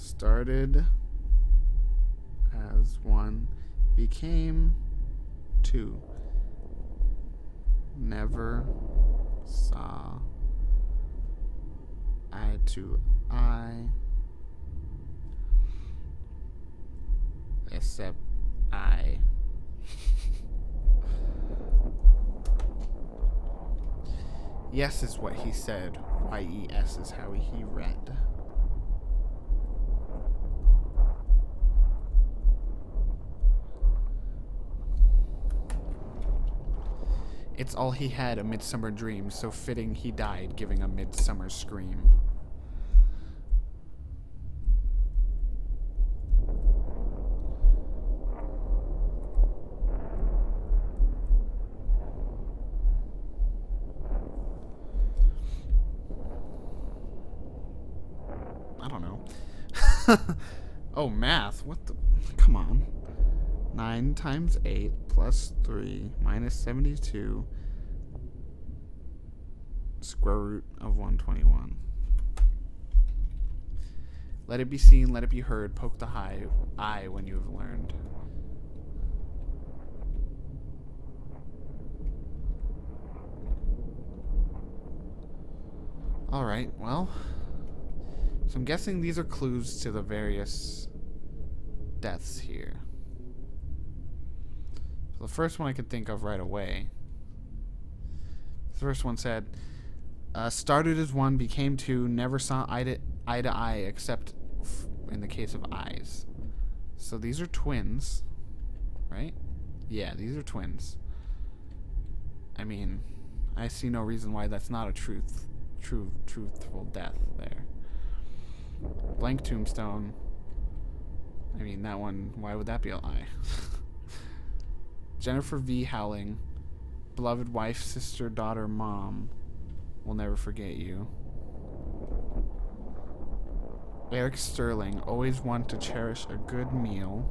Started as one, became two. Never saw eye to eye, except I. Yes is what he said. Y-E-S is how he read. It's all he had, a midsummer dream, so fitting he died, giving a midsummer scream. I don't know. Oh, math. What the? Come on. 9 times 8 plus 3 minus 72 square root of 121. Let it be seen, let it be heard, poke the eye when you have learned. Alright, well. So I'm guessing these are clues to the various deaths here. So the first one I could think of right away. The first one said, started as one, became two, never saw eye to eye except in the case of eyes. So these are twins, right? Yeah, these are twins. I mean, I see no reason why that's not a truthful death there. Blank tombstone. I mean, that one, why would that be a lie? Jennifer V. Howling, beloved wife, sister, daughter, mom, will never forget you. Eric Sterling, always one to cherish a good meal.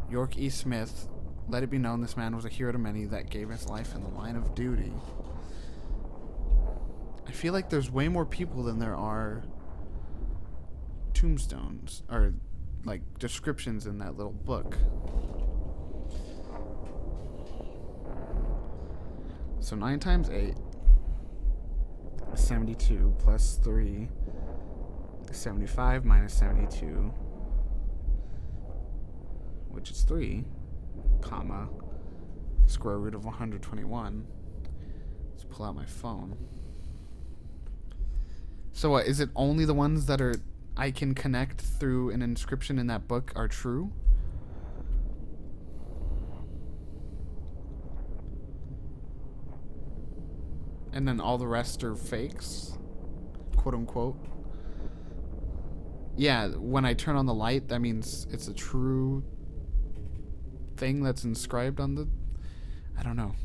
York E. Smith, let it be known this man was a hero to many that gave his life in the line of duty. I feel like there's way more people than there are tombstones, or like descriptions in that little book. So 9 times 8 is 72 plus 3 is 75 minus 72, which is 3, comma, square root of 121. Let's pull out my phone. So what, is it only the ones that are I can connect through an inscription in that book are true? And then all the rest are fakes? Quote unquote. Yeah, when I turn on the light, that means it's a true thing that's inscribed on the... I don't know.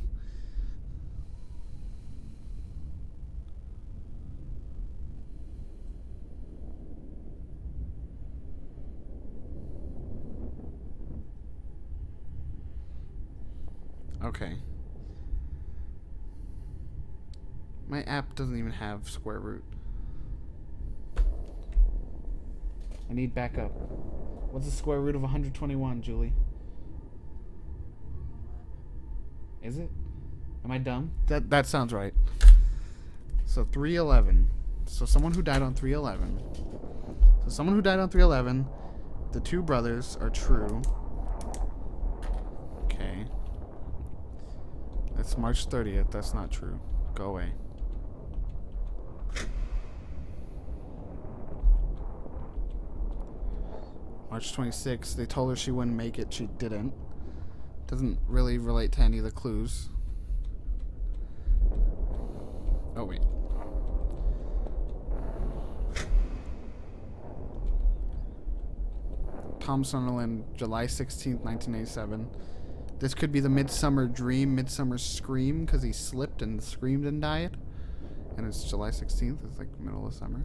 Okay. My app doesn't even have square root. I need backup. What's the square root of 121, Julie? Is it? Am I dumb? That sounds right. So 311. So someone who died on 311. So someone who died on 311. The two brothers are true. Okay. That's March 30th. That's not true. Go away. March 26th. They told her she wouldn't make it. She didn't. Doesn't really relate to any of the clues. Oh, wait. Tom Sunderland, July 16th, 1987. This could be the Midsummer Dream, Midsummer Scream, because he slipped and screamed and died. And it's July 16th. It's like middle of summer.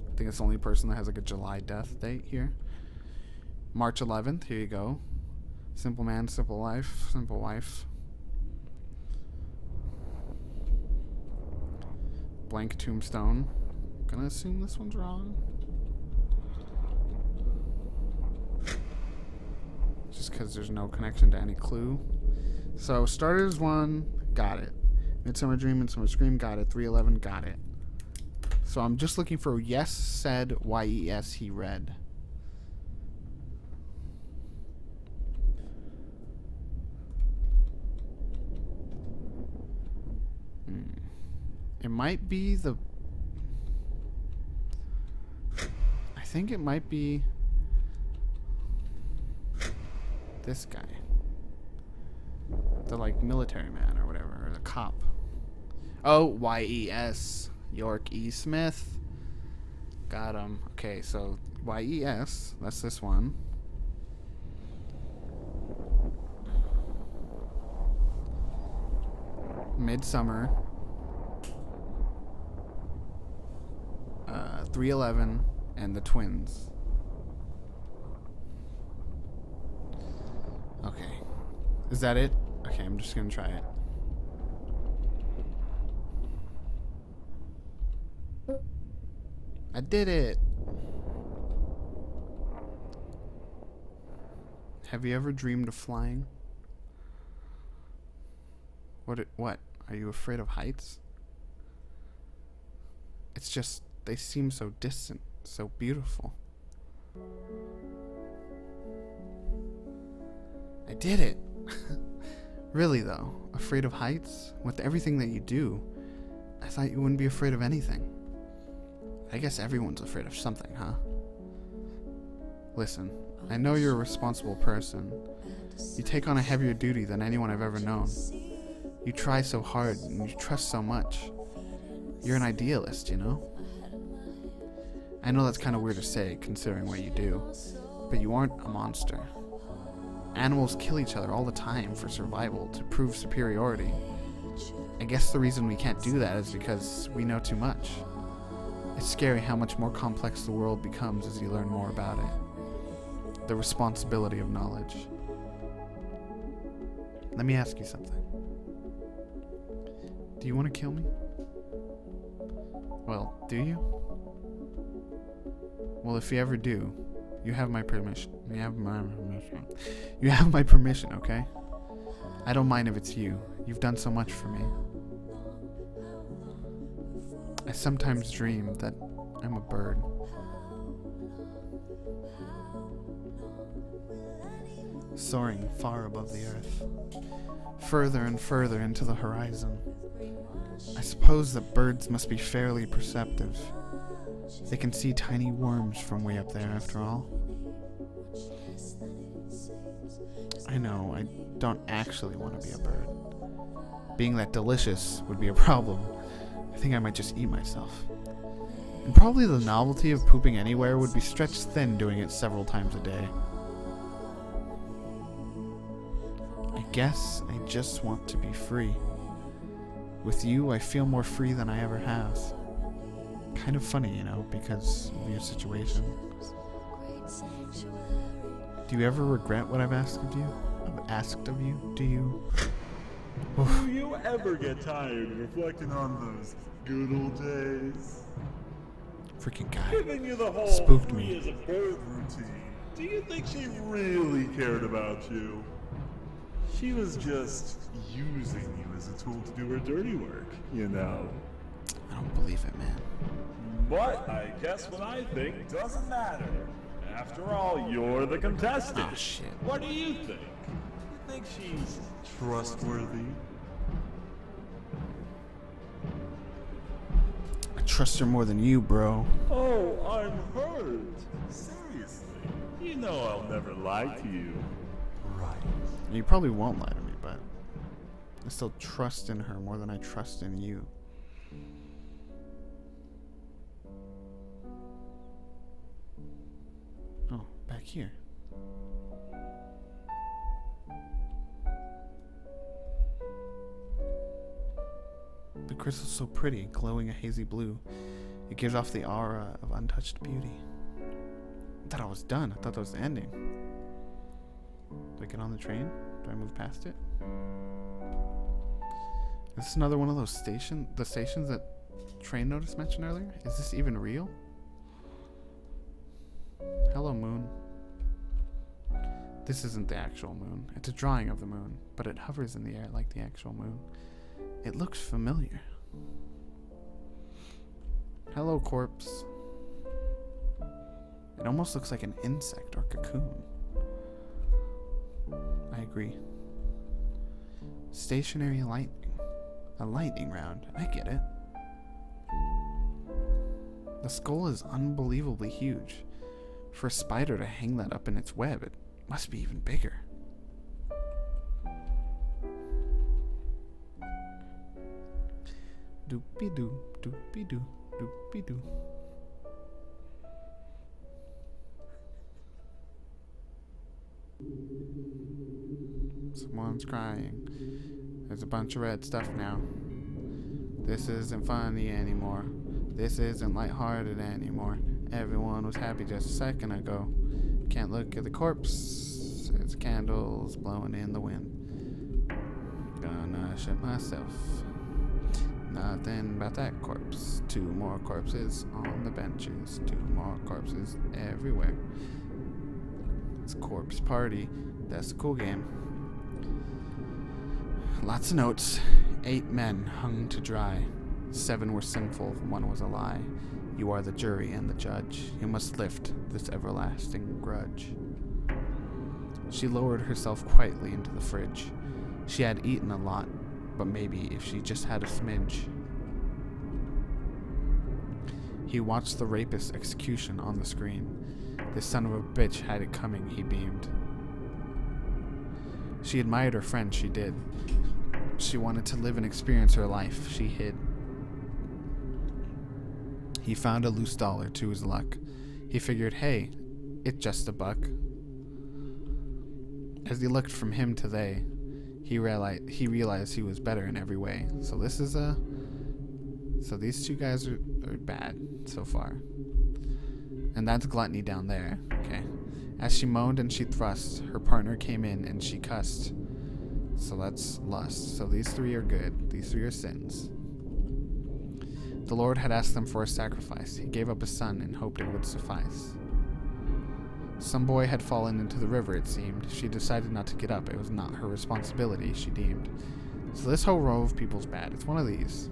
I think it's the only person that has like a July death date here. March 11th. Here you go. Simple man, simple life, simple wife. Blank tombstone. Gonna assume this one's wrong. Just because there's no connection to any clue. So started as 1, got it. Midsummer Dream, Midsummer Scream, got it. 311, got it. So I'm just looking for yes said, yes he read. It might be the... I think it might be this guy. The, like, military man or whatever, or the cop. Oh, YES. York E. Smith. Got him. Okay, so YES, that's this one. Midsummer. 311 and the twins. Okay. Is that it? Okay, I'm just gonna try it. I did it! Have you ever dreamed of flying? What? Are you afraid of heights? It's just, they seem so distant, so beautiful. I did it! Really though, afraid of heights? With everything that you do, I thought you wouldn't be afraid of anything. I guess everyone's afraid of something, huh? Listen, I know you're a responsible person. You take on a heavier duty than anyone I've ever known. You try so hard and you trust so much. You're an idealist, you know? I know that's kind of weird to say, considering what you do, but you aren't a monster. Animals kill each other all the time for survival, to prove superiority. I guess the reason we can't do that is because we know too much. It's scary how much more complex the world becomes as you learn more about it. The responsibility of knowledge. Let me ask you something. Do you want to kill me? Well, do you? Well, if you ever do, you have my permission. You have my permission. You have my permission, okay? I don't mind if it's you. You've done so much for me. I sometimes dream that I'm a bird. Soaring far above the earth. Further and further into the horizon. I suppose that birds must be fairly perceptive. They can see tiny worms from way up there, after all. I know, I don't actually want to be a bird. Being that delicious would be a problem. I think I might just eat myself. And probably the novelty of pooping anywhere would be stretched thin doing it several times a day. I guess I just want to be free. With you, I feel more free than I ever have. Kind of funny, you know, because of your situation. Do you ever regret what I've asked of you? Do you? Do you ever get tired of reflecting on those good old days? Freaking guy. Giving you the whole Spooked me. free as a bird routine. Do you think she really cared about you? She was just using you as a tool to do her dirty work, you know. I don't believe it, man. But I guess what I think doesn't matter. After all, you're the contestant. Oh, shit. What do you think? You think she's trustworthy? I trust her more than you, bro. Oh, I'm hurt. Seriously. You know I'll never lie to you. Right. You probably won't lie to me, but I still trust in her more than I trust in you. Oh, back here. The crystal's so pretty, glowing a hazy blue. It gives off the aura of untouched beauty. I thought I was done. I thought that was the ending. Do I get on the train? Do I move past it? Is this another one of those stations that train notice mentioned earlier? Is this even real? Hello, moon. This isn't the actual moon. It's a drawing of the moon, but it hovers in the air like the actual moon. It looks familiar. Hello, corpse. It almost looks like an insect or cocoon. I agree. Stationary lightning. A lightning round. I get it. The skull is unbelievably huge. For a spider to hang that up in its web, it must be even bigger. Doopy doo, doopy doo, doopy doo. Someone's crying. There's a bunch of red stuff now. This isn't funny anymore. This isn't lighthearted anymore. Everyone was happy just a second ago. Can't look at the corpse. It's candles blowing in the wind. Gonna shit myself. Nothing about that corpse. 2 more corpses on the benches. 2 more corpses everywhere. It's Corpse Party. That's a cool game. Lots of notes. 8 men hung to dry. 7 were sinful, 1 was a lie. You are the jury and the judge. You must lift this everlasting grudge. She lowered herself quietly into the fridge. She had eaten a lot, but maybe if she just had a smidge. He watched the rapist's execution on the screen. This son of a bitch had it coming, he beamed. She admired her friend, she did. She wanted to live and experience her life, she hid. He found a loose dollar to his luck. He figured, hey, it's just a buck. As he looked from him to they, he realized he was better in every way. So this is so these 2 guys are bad so far. And that's gluttony down there, okay. As she moaned and she thrust, her partner came in and she cussed. So that's lust. So these 3 are good. These 3 are sins. The Lord had asked them for a sacrifice. He gave up his son and hoped it would suffice. Some boy had fallen into the river, it seemed. She decided not to get up. It was not her responsibility, she deemed. So this whole row of people's bad. It's one of these.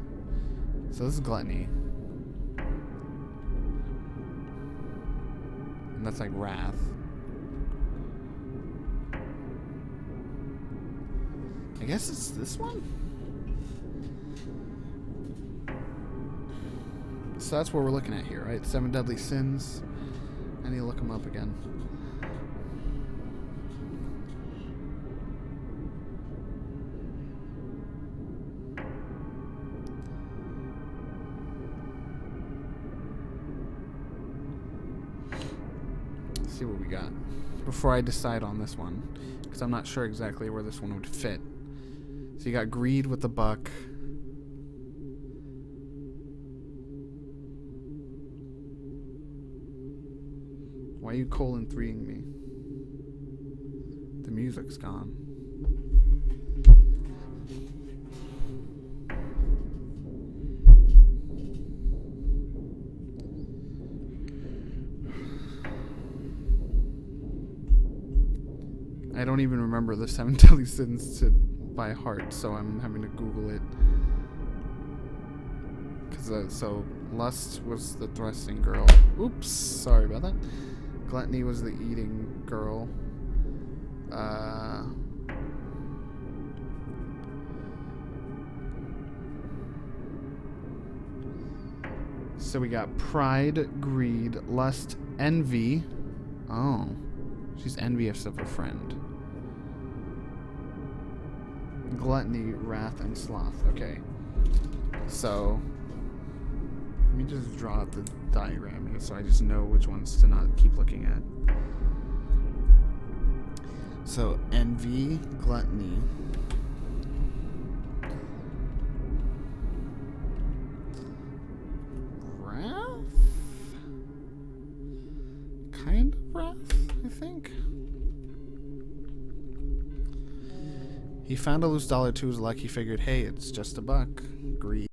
So this is gluttony. And that's like wrath. I guess it's this one? So that's what we're looking at here, right? 7 deadly sins. I need to look them up again. Let's see what we got before I decide on this one, because I'm not sure exactly where this one would fit. So you got greed with the buck. Why are you :3ing me? The music's gone. I don't even remember the 7 deadly sins by heart, so I'm having to Google it. So lust was the thrusting girl. Oops, sorry about that. Gluttony was the eating girl. So we got pride, greed, lust, envy. Oh, she's envious of her friend. Gluttony, wrath, and sloth. Okay. So let me just draw out the diagram here so I just know which ones to not keep looking at. So envy, gluttony. Wrath? Kind of wrath, I think. He found a loose dollar to his luck. He figured, hey, it's just a buck. Greed.